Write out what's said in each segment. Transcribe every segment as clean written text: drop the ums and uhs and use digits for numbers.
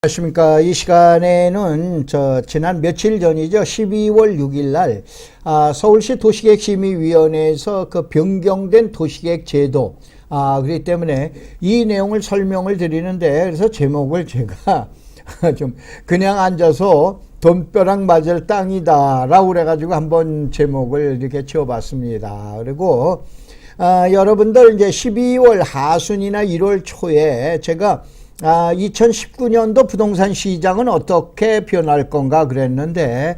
안녕하십니까. 이 시간에는 지난 며칠 전이죠. 12월 6일 날 서울시 도시계획심의위원회에서 그 변경된 도시계획 제도 그렇기 때문에 이 내용을 설명을 드리는데, 그래서 제목을 제가 좀 그냥 앉아서 돈벼락 맞을 땅이다 라고 그래가지고 한번 제목을 이렇게 지어봤습니다. 그리고 여러분들 이제 12월 하순이나 1월 초에 제가 2019년도 부동산 시장은 어떻게 변할 건가 그랬는데,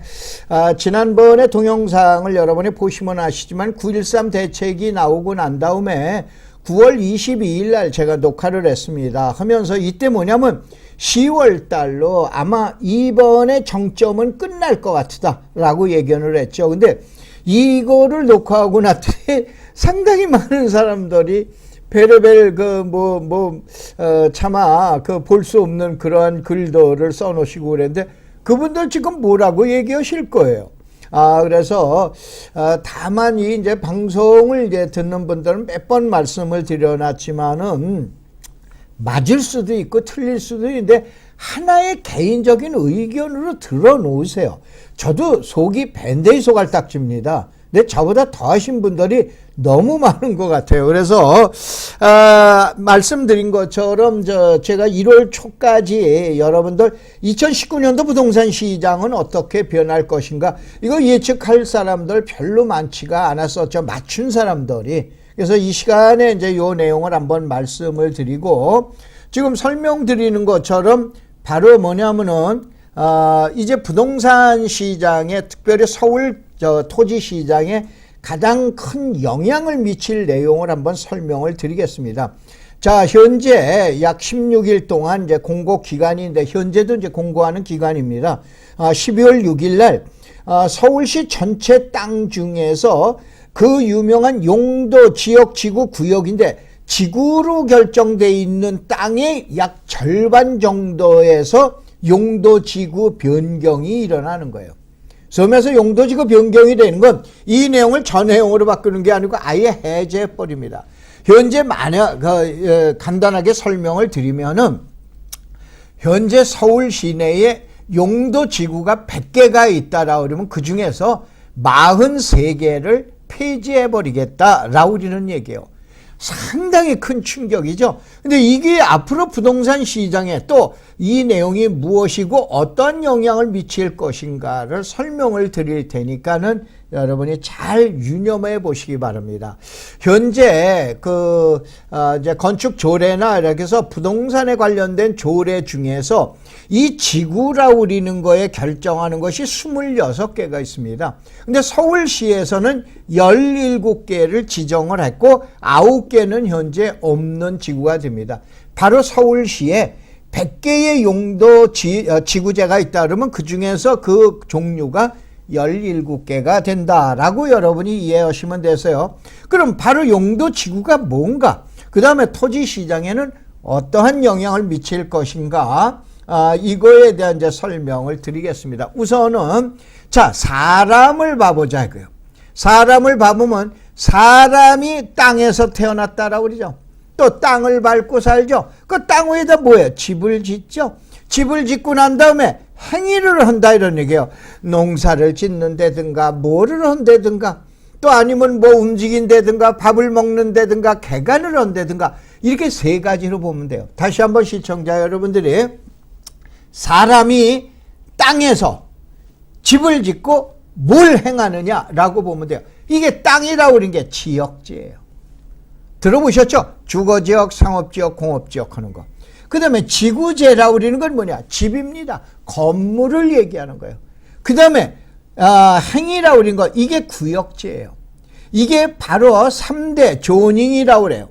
지난번에 동영상을 여러분이 보시면 아시지만 9.13 대책이 나오고 난 다음에 9월 22일 날 제가 녹화를 했습니다. 하면서 이때 뭐냐면 10월 달로 아마 이번에 정점은 끝날 것 같다 라고 예견을 했죠. 근데 이거를 녹화하고 났더니 상당히 많은 사람들이 베레벨 차마 볼 수 없는 그러한 글들을 써놓으시고 그랬는데, 그분들 지금 뭐라고 얘기하실 거예요. 그래서 다만 이제 방송을 이제 듣는 분들은 몇 번 말씀을 드려놨지만은 맞을 수도 있고 틀릴 수도 있는데 하나의 개인적인 의견으로 들어놓으세요. 저도 속이 밴데이 소갈딱지입니다. 근데 저보다 더 하신 분들이 너무 많은 것 같아요. 그래서 말씀드린 것처럼 제가 1월 초까지 여러분들 2019년도 부동산 시장은 어떻게 변할 것인가, 이거 예측할 사람들 별로 많지가 않았었죠. 맞춘 사람들이. 그래서 이 시간에 이제 요 내용을 한번 말씀을 드리고, 지금 설명드리는 것처럼 바로 뭐냐면은 이제 부동산 시장에, 특별히 서울 토지 시장에 가장 큰 영향을 미칠 내용을 한번 설명을 드리겠습니다. 자, 현재 약 16일 동안 이제 공고 기간인데, 현재도 이제 공고하는 기간입니다. 12월 6일 날 서울시 전체 땅 중에서 그 유명한 용도 지역 지구 구역인데, 지구로 결정되어 있는 땅의 약 절반 정도에서 용도 지구 변경이 일어나는 거예요. 섬에서 용도지구 변경이 되는 건 이 내용을 전 내용으로 바꾸는 게 아니고 아예 해제해버립니다. 현재 만약 간단하게 설명을 드리면은, 현재 서울 시내에 용도지구가 100개가 있다라고 그러면 그 중에서 43개를 폐지해버리겠다라고 하는 얘기예요. 상당히 큰 충격이죠. 근데 이게 앞으로 부동산 시장에 또 이 내용이 무엇이고 어떤 영향을 미칠 것인가를 설명을 드릴 테니까는 여러분이 잘 유념해 보시기 바랍니다. 현재 이제 건축 조례나 이렇게 해서 부동산에 관련된 조례 중에서 이 지구라고 우리는 거에 결정하는 것이 26개가 있습니다. 근데 서울시에서는 17개를 지정을 했고 9개는 현재 없는 지구가 됩니다. 바로 서울시에 100개의 용도 지구제가 있다 그러면 그 중에서 그 종류가 17개가 된다라고 여러분이 이해하시면 되세요. 그럼 바로 용도 지구가 뭔가, 그 다음에 토지 시장에는 어떠한 영향을 미칠 것인가, 이거에 대한 이제 설명을 드리겠습니다. 우선은 자, 사람을 봐보자고요. 사람을 봐보면 사람이 땅에서 태어났다라고 그러죠. 또 땅을 밟고 살죠. 그 땅 위에다 뭐예요? 집을 짓죠. 집을 짓고 난 다음에 행위를 한다 이런 얘기예요. 농사를 짓는다든가 뭐를 한다든가, 또 아니면 뭐 움직인다든가 밥을 먹는다든가 개간을 한다든가, 이렇게 세 가지로 보면 돼요. 다시 한번 시청자 여러분들이, 사람이 땅에서 집을 짓고 뭘 행하느냐라고 보면 돼요. 이게 땅이라고 하는 게 지역지예요. 들어보셨죠? 주거지역, 상업지역, 공업지역 하는 거. 그 다음에 지구재라고 그러는 건 뭐냐? 집입니다. 건물을 얘기하는 거예요. 그 다음에 행위라고 그러는 거, 이게 구역재예요. 이게 바로 3대 조닝이라고 그래요.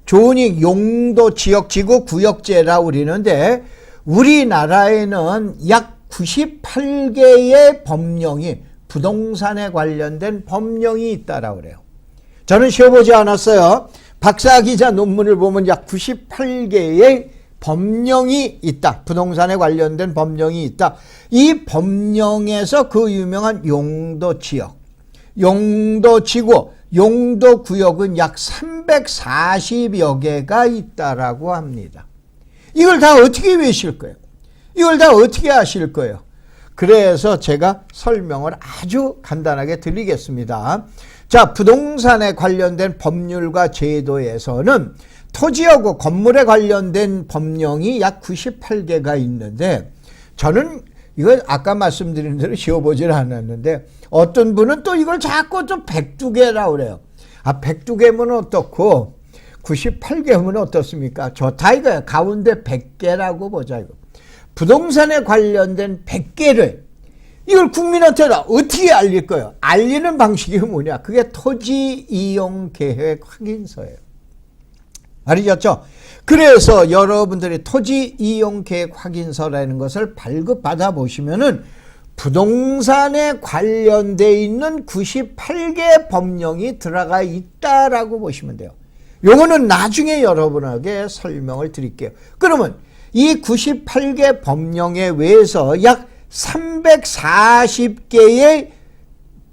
조닝, 용도, 지역, 지구, 구역재라고 그러는데, 우리나라에는 약 98개의 법령이, 부동산에 관련된 법령이 있다라고 그래요. 저는 쉬어보지 않았어요. 박사기자 논문을 보면 약 98개의 법령이 있다. 부동산에 관련된 법령이 있다. 이 법령에서 그 유명한 용도지역, 용도지구, 용도구역은 약 340여 개가 있다라고 합니다. 이걸 다 어떻게 외실 거예요? 이걸 다 어떻게 아실 거예요? 그래서 제가 설명을 아주 간단하게 드리겠습니다. 자, 부동산에 관련된 법률과 제도에서는 토지하고 건물에 관련된 법령이 약 98개가 있는데, 저는 이걸 아까 말씀드린 대로 지어보질 않았는데, 어떤 분은 또 이걸 자꾸 좀 102개라고 그래요. 102개면 어떻고 98개면 어떻습니까? 좋다 이거야. 가운데 100개라고 보자 이거. 부동산에 관련된 100개를 이걸 국민한테 어떻게 알릴 거예요? 알리는 방식이 뭐냐? 그게 토지 이용 계획 확인서예요. 알겠죠? 그래서 여러분들이 토지 이용 계획 확인서라는 것을 발급받아 보시면은 부동산에 관련되어 있는 98개 법령이 들어가 있다라고 보시면 돼요. 요거는 나중에 여러분에게 설명을 드릴게요. 그러면 이 98개 법령에 의해서 약 340개의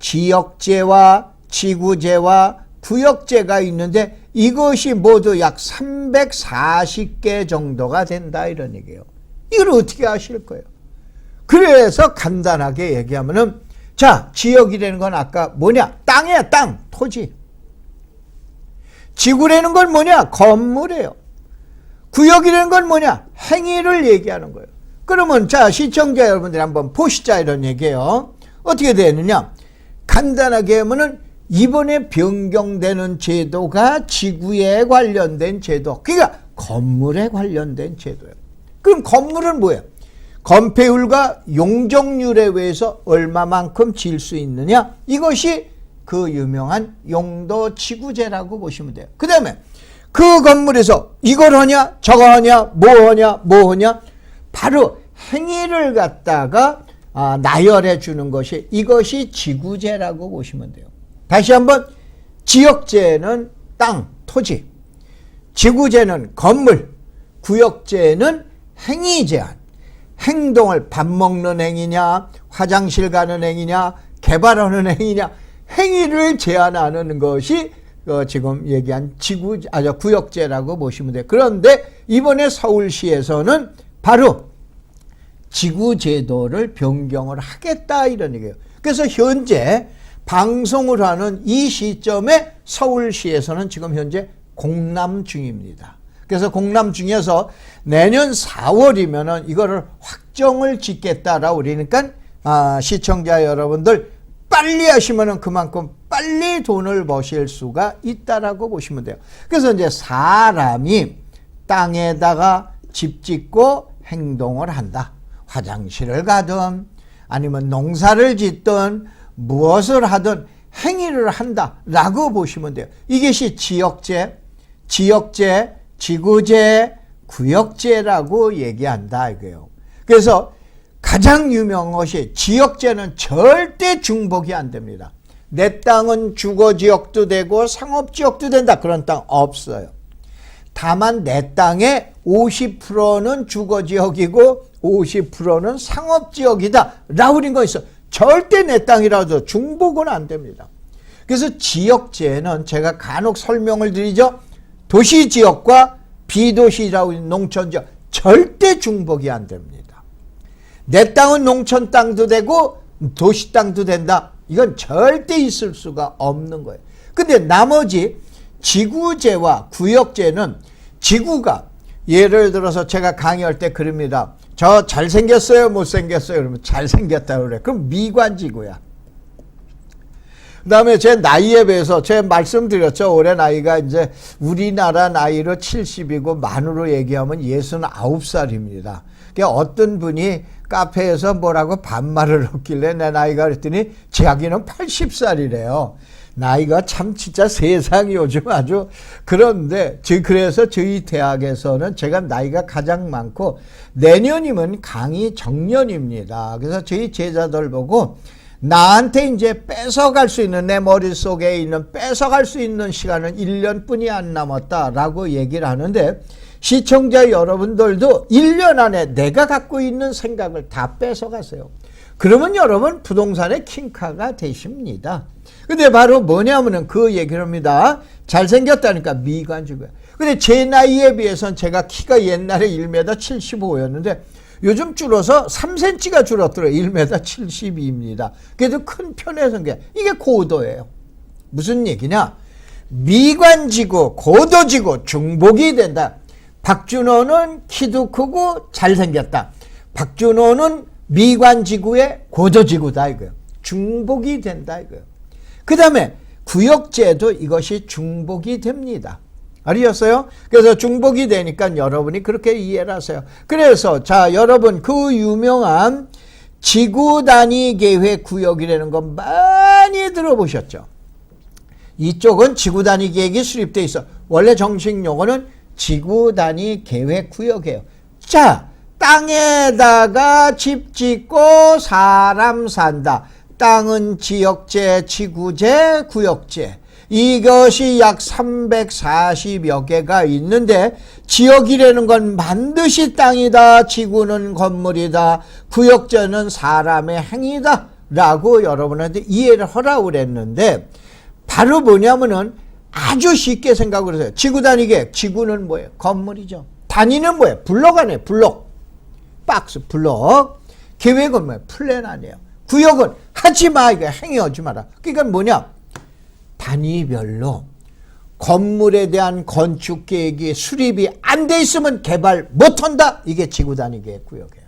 지역제와 지구제와 구역제가 있는데, 이것이 모두 약 340개 정도가 된다 이런 얘기예요. 이걸 어떻게 아실 거예요? 그래서 간단하게 얘기하면은, 자, 지역이라는 건 아까 뭐냐? 땅이야, 땅, 토지. 지구라는 건 뭐냐? 건물이에요. 구역이라는 건 뭐냐? 행위를 얘기하는 거예요. 그러면 자, 시청자 여러분들이 한번 보시자 이런 얘기예요. 어떻게 되느냐? 간단하게 하면은 이번에 변경되는 제도가 지구에 관련된 제도, 그러니까 건물에 관련된 제도예요. 그럼 건물은 뭐예요? 건폐율과 용적률에 의해서 얼마만큼 질 수 있느냐? 이것이 그 유명한 용도지구제라고 보시면 돼요. 그 다음에 그 건물에서 이걸 하냐 저거 하냐 뭐 하냐 바로 행위를 갖다가 나열해 주는 것이, 이것이 지구제라고 보시면 돼요. 다시 한번, 지역제는 땅, 토지, 지구제는 건물, 구역제는 행위 제한, 행동을 밥 먹는 행위냐, 화장실 가는 행위냐, 개발하는 행위냐, 행위를 제한하는 것이 지금 얘기한 구역제라고 보시면 돼요. 그런데 이번에 서울시에서는 바로 지구제도를 변경을 하겠다 이런 얘기예요. 그래서 현재 방송을 하는 이 시점에 서울시에서는 지금 현재 공람 중입니다. 그래서 공람 중에서 내년 4월이면은 이거를 확정을 짓겠다라고 그러니까 시청자 여러분들 빨리 하시면은 그만큼 빨리 돈을 버실 수가 있다라고 보시면 돼요. 그래서 이제 사람이 땅에다가 집 짓고 행동을 한다. 화장실을 가든 아니면 농사를 짓든 무엇을 하든 행위를 한다라고 보시면 돼요. 이것이 지역제, 지구제, 구역제라고 얘기한다 이거예요. 그래서 가장 유명한 것이 지역제는 절대 중복이 안 됩니다. 내 땅은 주거지역도 되고 상업지역도 된다. 그런 땅 없어요. 다만 내 땅의 50%는 주거지역이고 50%는 상업지역이다 라고 그런 거 있어. 절대 내 땅이라도 중복은 안 됩니다. 그래서 지역제는 제가 간혹 설명을 드리죠. 도시지역과 비도시라고 있는 농촌지역 절대 중복이 안 됩니다. 내 땅은 농촌 땅도 되고 도시 땅도 된다. 이건 절대 있을 수가 없는 거예요. 근데 나머지 지구제와 구역제는 지구가, 예를 들어서 제가 강의할 때 그럽니다. 저 잘생겼어요 못생겼어요? 그러면 잘생겼다고 그래. 그럼 미관지구야. 그 다음에 제 나이에 비해서 제가 말씀드렸죠. 올해 나이가 이제 우리나라 나이로 70이고 만으로 얘기하면 69살입니다. 그러니까 어떤 분이 카페에서 뭐라고 반말을 했길래 내 나이가 그랬더니 자기는 80살이래요. 나이가 참 진짜 세상이 요즘 아주 그런데, 그래서 저희 대학에서는 제가 나이가 가장 많고 내년이면 강의 정년입니다. 그래서 저희 제자들 보고 나한테 이제 뺏어갈 수 있는, 내 머릿속에 있는 뺏어갈 수 있는 시간은 1년뿐이 안 남았다라고 얘기를 하는데, 시청자 여러분들도 1년 안에 내가 갖고 있는 생각을 다 뺏어가세요. 그러면 여러분 부동산의 킹카가 되십니다. 근데 바로 뭐냐면은 그 얘기를 합니다. 잘생겼다니까 미관지고요. 근데 제 나이에 비해서는 제가 키가 옛날에 1m 75였는데 요즘 줄어서 3cm가 줄었더라고요. 1m 72입니다. 그래도 큰 편에서 이게 고도예요. 무슨 얘기냐? 미관지구, 고도지구, 중복이 된다. 박준호는 키도 크고 잘생겼다. 박준호는 미관지구의 고도지구다 이거예요. 중복이 된다 이거예요. 그 다음에 구역제도 이것이 중복이 됩니다. 알겠어요? 그래서 중복이 되니까 여러분이 그렇게 이해를 하세요. 그래서 자 여러분 그 유명한 지구 단위 계획 구역이라는 거 많이 들어보셨죠? 이쪽은 지구 단위 계획이 수립되어 있어. 원래 정식 용어는 지구 단위 계획 구역이에요. 자, 땅에다가 집 짓고 사람 산다. 땅은 지역제, 지구제, 구역제. 이것이 약 340여 개가 있는데 지역이라는 건 반드시 땅이다. 지구는 건물이다. 구역제는 사람의 행위다. 라고 여러분한테 이해를 하라고 그랬는데 바로 뭐냐면은 아주 쉽게 생각을 해요. 지구 단위계 지구는 뭐예요? 건물이죠. 단위는 뭐예요? 블록 아니에요. 블록. 박스, 블록. 계획은 뭐예요? 플랜 아니에요. 구역은 하지 마. 이거 행위하지 마라. 그러니까 뭐냐? 단위별로 건물에 대한 건축 계획이 수립이 안 돼 있으면 개발 못 한다. 이게 지구 단위 계획 구역이에요.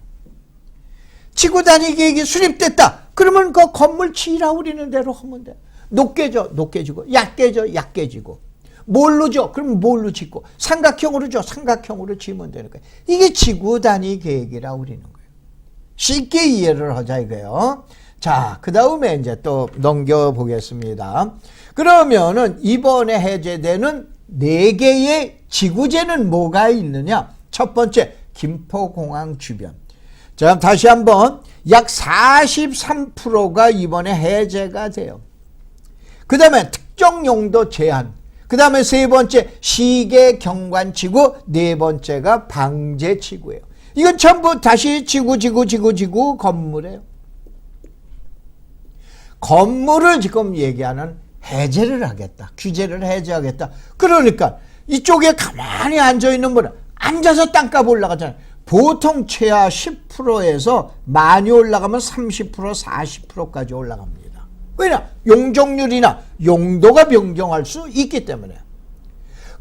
지구 단위 계획이 수립됐다. 그러면 그 건물 지으라고 그러는 대로 하면 돼. 높게 져, 높게 지고, 얕게 져, 얕게 지고. 뭘로 져? 그럼 뭘로 짓고. 삼각형으로 져, 삼각형으로 지으면 되는 거예요. 이게 지구 단위 계획이라고 그러는 거예요. 쉽게 이해를 하자 이거예요. 자, 그 다음에 이제 또 넘겨보겠습니다. 그러면은 이번에 해제되는 4개의 지구제는 뭐가 있느냐? 첫 번째, 김포공항 주변. 자, 다시 한번 약 43%가 이번에 해제가 돼요. 그 다음에 특정 용도 제한. 그 다음에 세 번째, 시계 경관지구. 네 번째가 방제지구예요. 이건 전부 다시 지구 건물이에요. 건물을 지금 얘기하는 해제를 하겠다. 규제를 해제하겠다. 그러니까 이쪽에 가만히 앉아있는 분은 앉아서 땅값 올라가잖아요. 보통 최하 10%에서 많이 올라가면 30%, 40%까지 올라갑니다. 왜냐? 용적률이나 용도가 변경할 수 있기 때문에.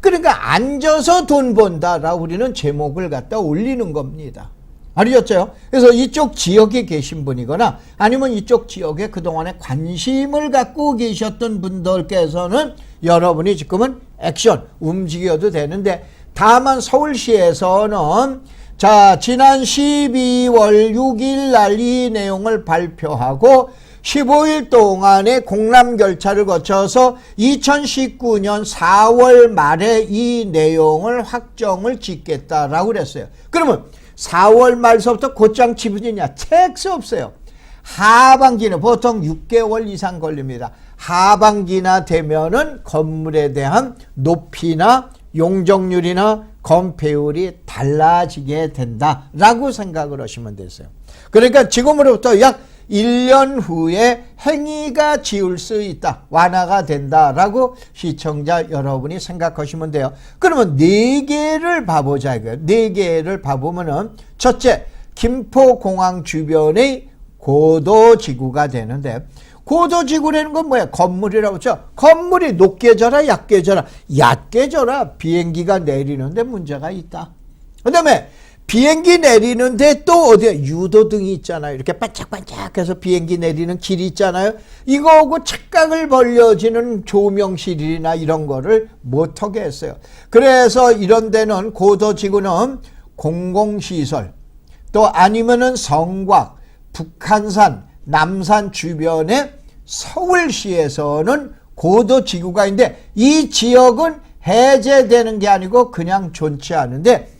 그러니까 앉아서 돈 번다라고 우리는 제목을 갖다 올리는 겁니다. 알겠죠? 그래서 이쪽 지역에 계신 분이거나 아니면 이쪽 지역에 그동안에 관심을 갖고 계셨던 분들께서는 여러분이 지금은 액션 움직여도 되는데 다만 서울시에서는 자 지난 12월 6일 날 이 내용을 발표하고 15일 동안의 공람결차를 거쳐서 2019년 4월 말에 이 내용을 확정을 짓겠다라고 그랬어요. 그러면 4월 말서부터 곧장 지분이냐? 택스 없어요. 하반기는 보통 6개월 이상 걸립니다. 하반기나 되면은 건물에 대한 높이나 용적률이나 건폐율이 달라지게 된다라고 생각을 하시면 되세요. 그러니까 지금으로부터 약 1년 후에 행위가 지울 수 있다. 완화가 된다라고 시청자 여러분이 생각하시면 돼요. 그러면 4개를 봐보자 이거예요. 4개를 봐보면은 첫째, 김포공항 주변의 고도지구가 되는데 고도지구라는 건 뭐야? 건물이라고 했죠. 건물이 높게 져라 얕게 져라. 얕게 져라 비행기가 내리는데 문제가 있다. 그 다음에 비행기 내리는데 또 어디에 유도등이 있잖아요. 이렇게 반짝반짝해서 비행기 내리는 길이 있잖아요. 이거하고 착각을 벌려지는 조명실이나 이런 거를 못하게 했어요. 그래서 이런 데는 고도지구는 공공시설 또 아니면은 성곽, 북한산, 남산 주변에 서울시에서는 고도지구가 있는데 이 지역은 해제되는 게 아니고 그냥 존치 않은데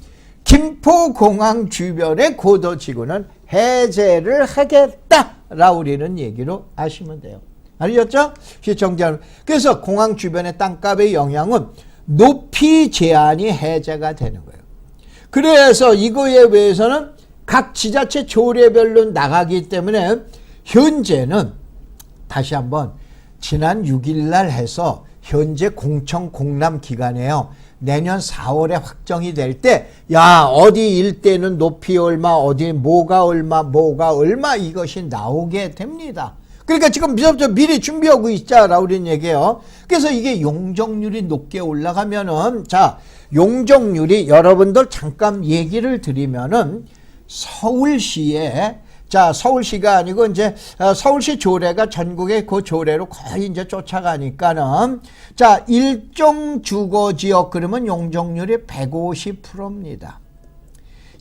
김포공항 주변의 고도지구는 해제를 하겠다라고 우리는 얘기로 아시면 돼요. 알겠죠? 시청자 여러분. 그래서 공항 주변의 땅값의 영향은 높이 제한이 해제가 되는 거예요. 그래서 이거에 의해서는 각 지자체 조례별로 나가기 때문에 현재는 다시 한번 지난 6일 날 해서 현재 공청 공람 기간이에요. 내년 4월에 확정이 될 때, 야, 어디 일대는 높이 얼마, 어디 뭐가 얼마 이것이 나오게 됩니다. 그러니까 지금 미리 준비하고 있자라고 우리는 얘기해요. 그래서 이게 용적률이 높게 올라가면은, 자, 용적률이 여러분들 잠깐 얘기를 드리면은 서울시에, 자, 서울시가 아니고 이제 서울시 조례가 전국의 그 조례로 거의 이제 쫓아가니까는, 자, 일종 주거지역 그러면 용적률이 150%입니다.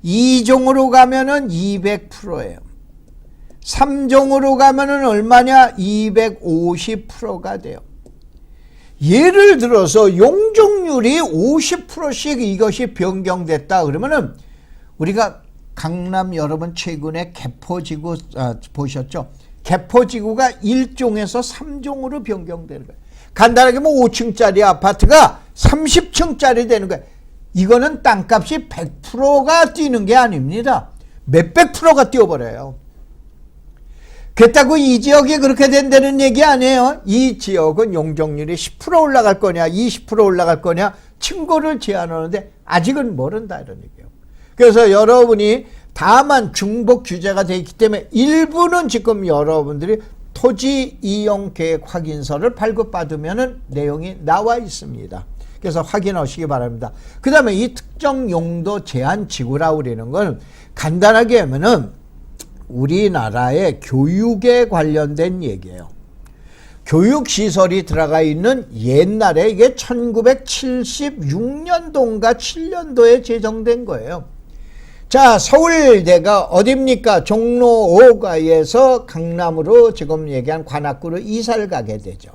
2종으로 가면은 200%예요. 3종으로 가면은 얼마냐? 250%가 돼요. 예를 들어서 용적률이 50%씩 이것이 변경됐다 그러면은, 우리가 강남 여러분 최근에 개포지구 보셨죠? 개포지구가 1종에서 3종으로 변경되는 거예요. 간단하게 뭐 5층짜리 아파트가 30층짜리 되는 거예요. 이거는 땅값이 100%가 뛰는 게 아닙니다. 몇백 프로가 뛰어버려요. 그렇다고 이 지역이 그렇게 된다는 얘기 아니에요. 이 지역은 용적률이 10% 올라갈 거냐 20% 올라갈 거냐 층고를 제한하는데 아직은 모른다 이런 얘기예요. 그래서 여러분이 다만 중복 규제가 되어 있기 때문에 일부는 지금 여러분들이 토지 이용 계획 확인서를 발급받으면 내용이 나와 있습니다. 그래서 확인하시기 바랍니다. 그 다음에 이 특정 용도 제한 지구라고 그러는 건 간단하게 하면은 우리나라의 교육에 관련된 얘기예요. 교육시설이 들어가 있는 옛날에 이게 1976년도인가 7년도에 제정된 거예요. 자, 서울대가 어딥니까? 종로 5가에서 강남으로 지금 얘기한 관악구로 이사를 가게 되죠.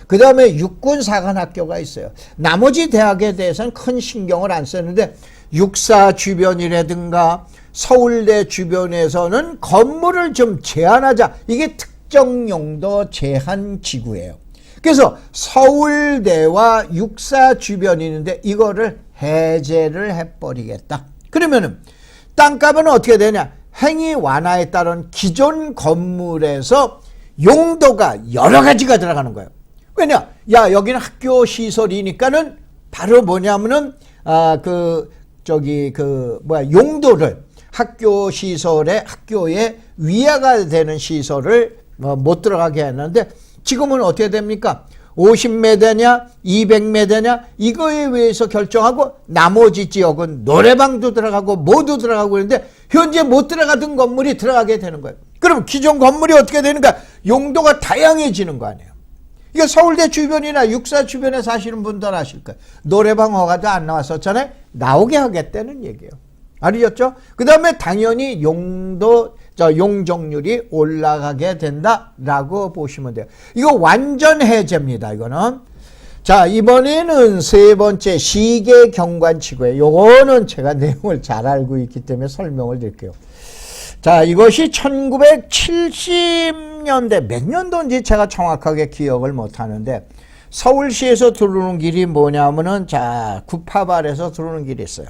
그 다음에 육군사관학교가 있어요. 나머지 대학에 대해서는 큰 신경을 안 쓰는데 육사 주변이라든가 서울대 주변에서는 건물을 좀 제한하자. 이게 특정 용도 제한 지구예요. 그래서 서울대와 육사 주변이 있는데 이거를 해제를 해버리겠다. 그러면은 땅값은 어떻게 되냐? 행위 완화에 따른 기존 건물에서 용도가 여러 가지가 들어가는 거예요. 왜냐? 야, 여기는 학교 시설이니까는 바로 뭐냐면은 용도를 학교 시설에 학교에 위해가 되는 시설을 못 들어가게 했는데 지금은 어떻게 됩니까? 50m냐 200m냐 이거에 의해서 결정하고 나머지 지역은 노래방도 들어가고 뭐도 들어가고 그러는데 현재 못 들어가던 건물이 들어가게 되는 거예요. 그럼 기존 건물이 어떻게 되는가? 용도가 다양해지는 거 아니에요. 이게 서울대 주변이나 육사 주변에 사시는 분들 아실 거예요. 노래방 허가도 안 나왔었잖아요. 나오게 하겠다는 얘기예요. 알겠죠? 그 다음에 당연히 용적률이 올라가게 된다라고 보시면 돼요. 이거 완전 해제입니다. 이거는. 자, 이번에는 세 번째 시계 경관치고요. 요거는 제가 내용을 잘 알고 있기 때문에 설명을 드릴게요. 자, 이것이 1970년대 몇 년도인지 제가 정확하게 기억을 못 하는데 서울시에서 들어오는 길이 뭐냐면은 자, 구파발에서 들어오는 길이 있어요.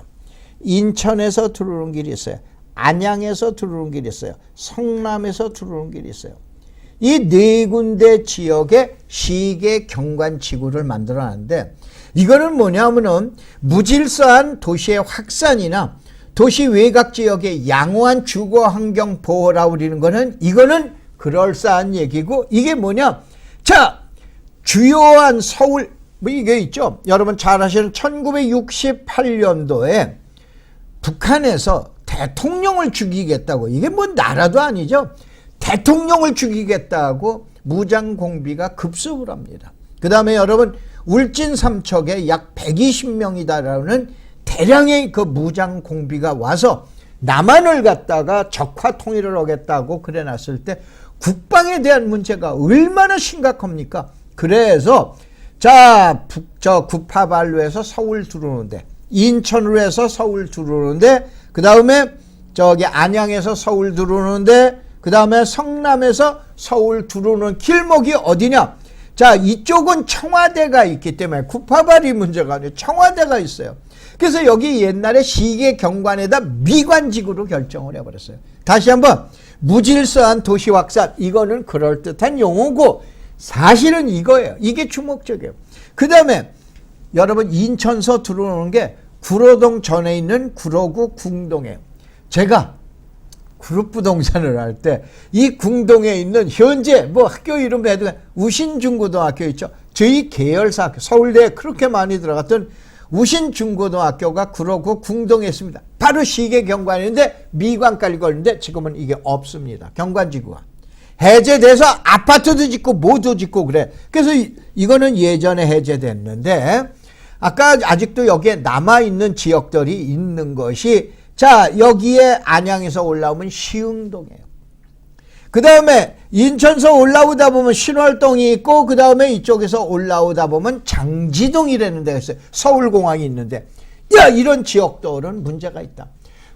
인천에서 들어오는 길이 있어요. 안양에서 들어오는 길이 있어요. 성남에서 들어오는 길이 있어요. 이 네 군데 지역에 시계 경관지구를 만들어놨는데 이거는 뭐냐면은 무질서한 도시의 확산이나 도시 외곽 지역의 양호한 주거 환경 보호라고 그러는 거는 이거는 그럴싸한 얘기고 이게 뭐냐? 자, 주요한 서울 뭐 이게 있죠. 여러분 잘 아시는 1968년도에 북한에서 대통령을 죽이겠다고 이게 뭐 나라도 아니죠. 대통령을 죽이겠다고 무장 공비가 급습을 합니다. 그 다음에 여러분 울진 삼척에 약 120명이다라는 대량의 그 무장 공비가 와서 남한을 갖다가 적화 통일을 하겠다고 그래 놨을 때 국방에 대한 문제가 얼마나 심각합니까? 그래서 자, 구파발로 해서 서울 들어오는데 인천으로 해서 서울 들어오는데 그 다음에 저기 안양에서 서울 들어오는데 그 다음에 성남에서 서울 들어오는 길목이 어디냐? 자, 이쪽은 청와대가 있기 때문에 구파발이 문제가 아니에요. 청와대가 있어요. 그래서 여기 옛날에 시계 경관에다 미관지구로 결정을 해버렸어요. 다시 한번 무질서한 도시 확산 이거는 그럴듯한 용어고 사실은 이거예요. 이게 주목적이에요. 그 다음에 여러분 인천서 들어오는 게 구로동 전에 있는 구로구 궁동이에요. 제가 그룹부동산을 할 때 이 궁동에 있는 현재 뭐 학교 이름 해도 우신중고등학교 있죠. 저희 계열사 학교, 서울대에 그렇게 많이 들어갔던 우신중고등학교가 구로구 궁동에 있습니다. 바로 시계경관인데 미관까지 걸리는데 지금은 이게 없습니다. 경관지구가 해제돼서 아파트도 짓고 뭐도 짓고 그래. 그래서 이거는 예전에 해제됐는데 아까 아직도 여기에 남아있는 지역들이 있는 것이, 자, 여기에 안양에서 올라오면 시흥동이에요. 그 다음에 인천서 올라오다 보면 신월동이 있고, 그 다음에 이쪽에서 올라오다 보면 장지동이라는 데가 있어요. 서울공항이 있는데, 야, 이런 지역들은 문제가 있다.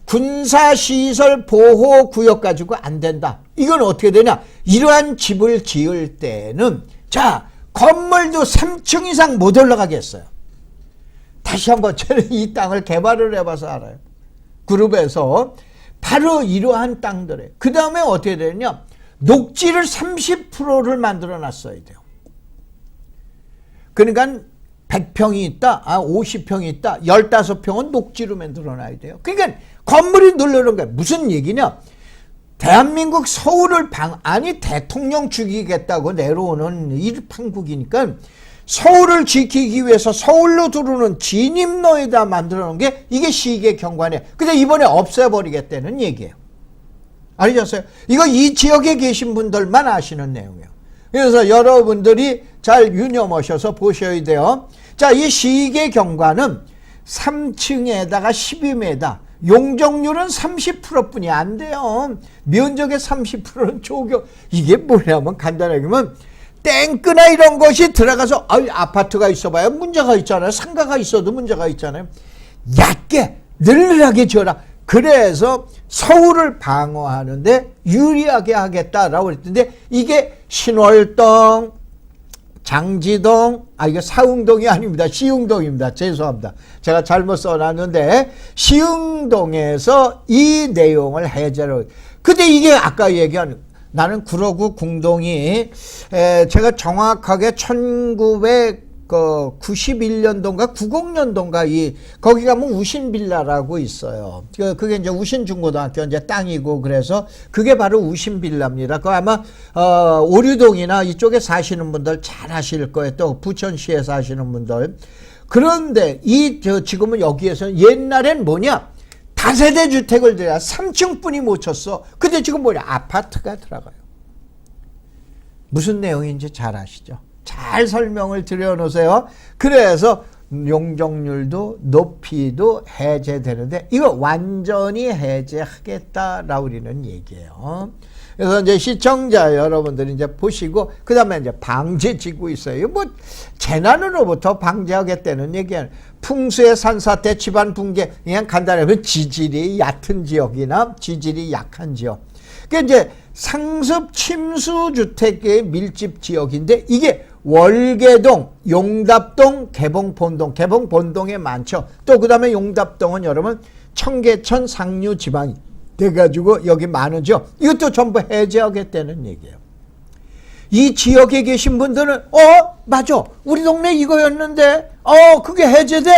군사시설 보호구역 가지고 안 된다. 이건 어떻게 되냐? 이러한 집을 지을 때는, 자, 건물도 3층 이상 못 올라가겠어요. 다시 한번 저는 이 땅을 개발을 해봐서 알아요. 그룹에서 바로 이러한 땅들에 그 다음에 어떻게 되냐, 녹지를 30%를 만들어 놨어야 돼요. 그러니까 100평이 있다, 50평이 있다, 15평은 녹지로 만들어 놔야 돼요. 그러니까 건물이 늘어나는 거야. 무슨 얘기냐, 대한민국 서울을 아니 대통령 죽이겠다고 내려오는 일판국이니까 서울을 지키기 위해서 서울로 들어오는 진입로에다 만들어 놓은 게 이게 시계경관이에요. 근데 이번에 없애버리겠다는 얘기예요. 알겠어요? 이거 이 지역에 계신 분들만 아시는 내용이에요. 그래서 여러분들이 잘 유념하셔서 보셔야 돼요. 자, 이 시계경관은 3층에다가 12m, 용적률은 30%뿐이 안 돼요. 면적의 30%는 조경. 이게 뭐냐면 간단하게 보면 땡크나 이런 것이 들어가서 아파트가 있어봐야 문제가 있잖아요. 상가가 있어도 문제가 있잖아요. 얕게 늘하게 지어라. 그래서 서울을 방어하는데 유리하게 하겠다라고 그랬는데, 이게 신월동, 장지동, 이거 사흥동이 아닙니다. 시흥동입니다. 죄송합니다. 제가 잘못 써놨는데 시흥동에서 이 내용을 해제를. 근데 이게 아까 얘기한, 나는 구로구 궁동이 제가 정확하게 1991년도인가 90년도인가 거기 가면 우신빌라라고 있어요. 그게 이제 우신중고등학교 이제 땅이고, 그래서 그게 바로 우신빌라입니다. 그 아마 오류동이나 이쪽에 사시는 분들 잘 아실 거예요. 또 부천시에 사시는 분들. 그런데 지금은 여기에서는 옛날엔 뭐냐? 다세대 주택을 들여야 3층뿐이 못 쳤어. 근데 지금 뭐냐? 아파트가 들어가요. 무슨 내용인지 잘 아시죠? 잘 설명을 드려놓으세요. 그래서 용적률도 높이도 해제되는데 이거 완전히 해제하겠다라고 우리는 얘기해요. 그래서 이제 시청자 여러분들이 이제 보시고, 그 다음에 이제 방제지구 있어요. 뭐 재난으로부터 방제하겠다는 얘기는 풍수의 산사태, 집안 붕괴, 그냥 간단하면 지질이 얕은 지역이나 지질이 약한 지역. 그게 이제 상습 침수 주택의 밀집 지역인데, 이게 월계동, 용답동, 개봉본동, 개봉본동에 많죠. 또 그 다음에 용답동은 여러분 청계천 상류 지방이 돼가지고 여기 많으죠. 이것도 전부 해제하겠다는 얘기예요. 이 지역에 계신 분들은 맞아, 우리 동네 이거였는데 그게 해제돼?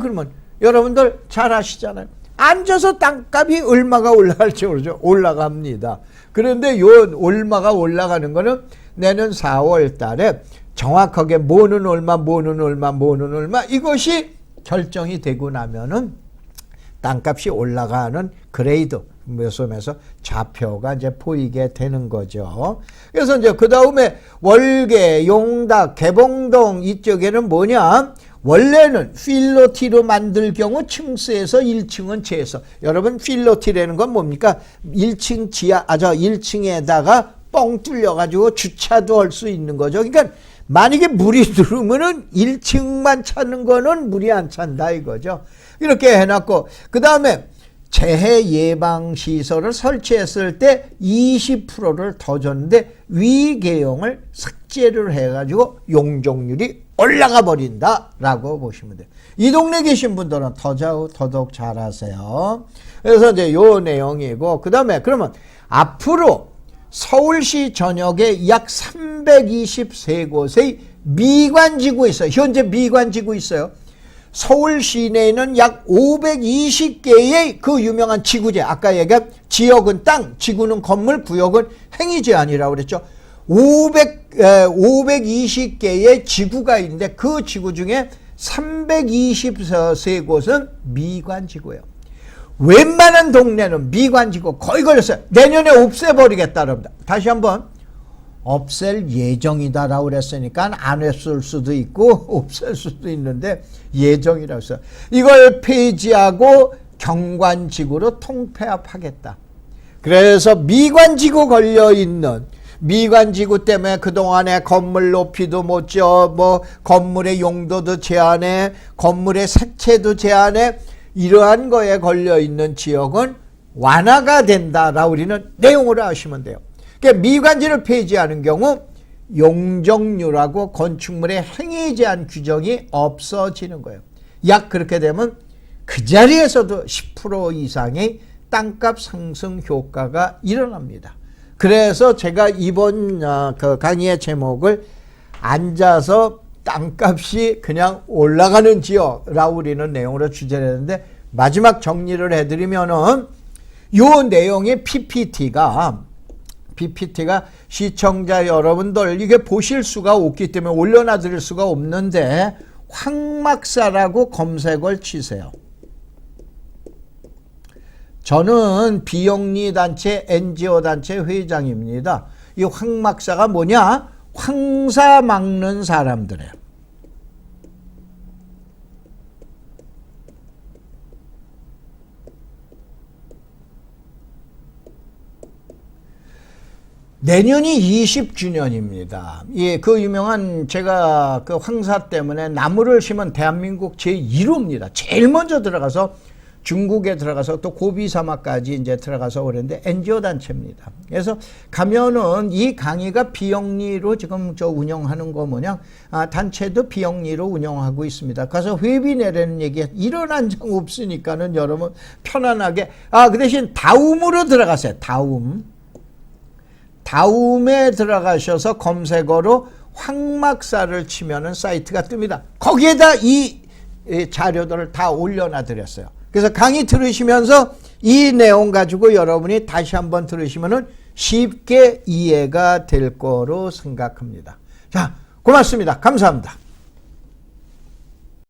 그러면 여러분들 잘 아시잖아요. 앉아서 땅값이 얼마가 올라갈지 모르죠. 올라갑니다. 그런데 요 얼마가 올라가는 거는 내년 4월 달에 정확하게 뭐는 얼마, 뭐는 얼마, 뭐는 얼마, 이것이 결정이 되고 나면은 땅값이 올라가는 그레이드 매수면서 좌표가 이제 보이게 되는 거죠. 그래서 이제 그 다음에 월계, 용답, 개봉동 이쪽에는 뭐냐? 원래는 필로티로 만들 경우 층수에서 1층은 제에서, 여러분 필로티라는 건 뭡니까? 1층 지하, 1층에다가 뻥 뚫려가지고 주차도 할 수 있는 거죠. 그러니까 만약에 물이 들어오면은 1층만 차는 거는 물이 안 찬다 이거죠. 이렇게 해놨고, 그 다음에 재해 예방 시설을 설치했을 때 20%를 더 줬는데 위계용을 삭제를 해가지고 용적률이 올라가 버린다라고 보시면 돼요. 이 동네 계신 분들은 더더욱 잘 아세요. 그래서 이제 요 내용이고, 그 다음에 그러면 앞으로 서울시 전역에 약 323곳의 미관지구 있어요. 현재 미관지구 있어요. 서울 시내에는 약 520개의 그 유명한 지구제, 아까 얘기한 지역은 땅, 지구는 건물, 구역은 행위 제한이라고 그랬죠. 520개의 지구가 있는데 그 지구 중에 323곳은 미관지구예요. 웬만한 동네는 미관지구 거의 걸렸어요. 내년에 없애버리겠다 그럽니다. 다시 한번 없앨 예정이다라고 그랬으니까 안 했을 수도 있고 없앨 수도 있는데 예정이라고 했어요. 이걸 폐지하고 경관지구로 통폐합하겠다. 그래서 미관지구 걸려있는 미관지구 때문에 그동안에 건물 높이도 못 지어, 건물의 용도도 제한해, 건물의 색채도 제한해, 이러한 거에 걸려있는 지역은 완화가 된다라고 우리는 내용으로 아시면 돼요. 그러니까 미관지를 폐지하는 경우 용적률하고 건축물의 행위 제한 규정이 없어지는 거예요. 약 그렇게 되면 그 자리에서도 10% 이상의 땅값 상승 효과가 일어납니다. 그래서 제가 이번 그 강의의 제목을 앉아서 땅값이 그냥 올라가는 지역이라고 우리는 내용으로 주제를 했는데, 마지막 정리를 해드리면은 요 내용의 PPT가 시청자 여러분들 이게 보실 수가 없기 때문에 올려놔 드릴 수가 없는데 황막사라고 검색을 치세요. 저는 비영리 단체 NGO 단체 회장입니다. 이 황막사가 뭐냐? 황사 막는 사람들이에요. 내년이 20주년입니다. 예, 그 유명한 제가 그 황사 때문에 나무를 심은 대한민국 제1호입니다. 제일 먼저 들어가서 중국에 들어가서 또 고비사막까지 이제 들어가서 그랬는데 NGO 단체입니다. 그래서 가면은 이 강의가 비영리로 지금 운영하는 거 뭐냐? 단체도 비영리로 운영하고 있습니다. 가서 회비 내라는 얘기 일어난 적 없으니까는 여러분 편안하게 그 대신 다움으로 들어가세요. 다움에 들어가셔서 검색어로 황막사를 치면은 사이트가 뜹니다. 거기에다 이 자료들을 다 올려놔 드렸어요. 그래서 강의 들으시면서 이 내용 가지고 여러분이 다시 한번 들으시면은 쉽게 이해가 될 거로 생각합니다. 자, 고맙습니다. 감사합니다.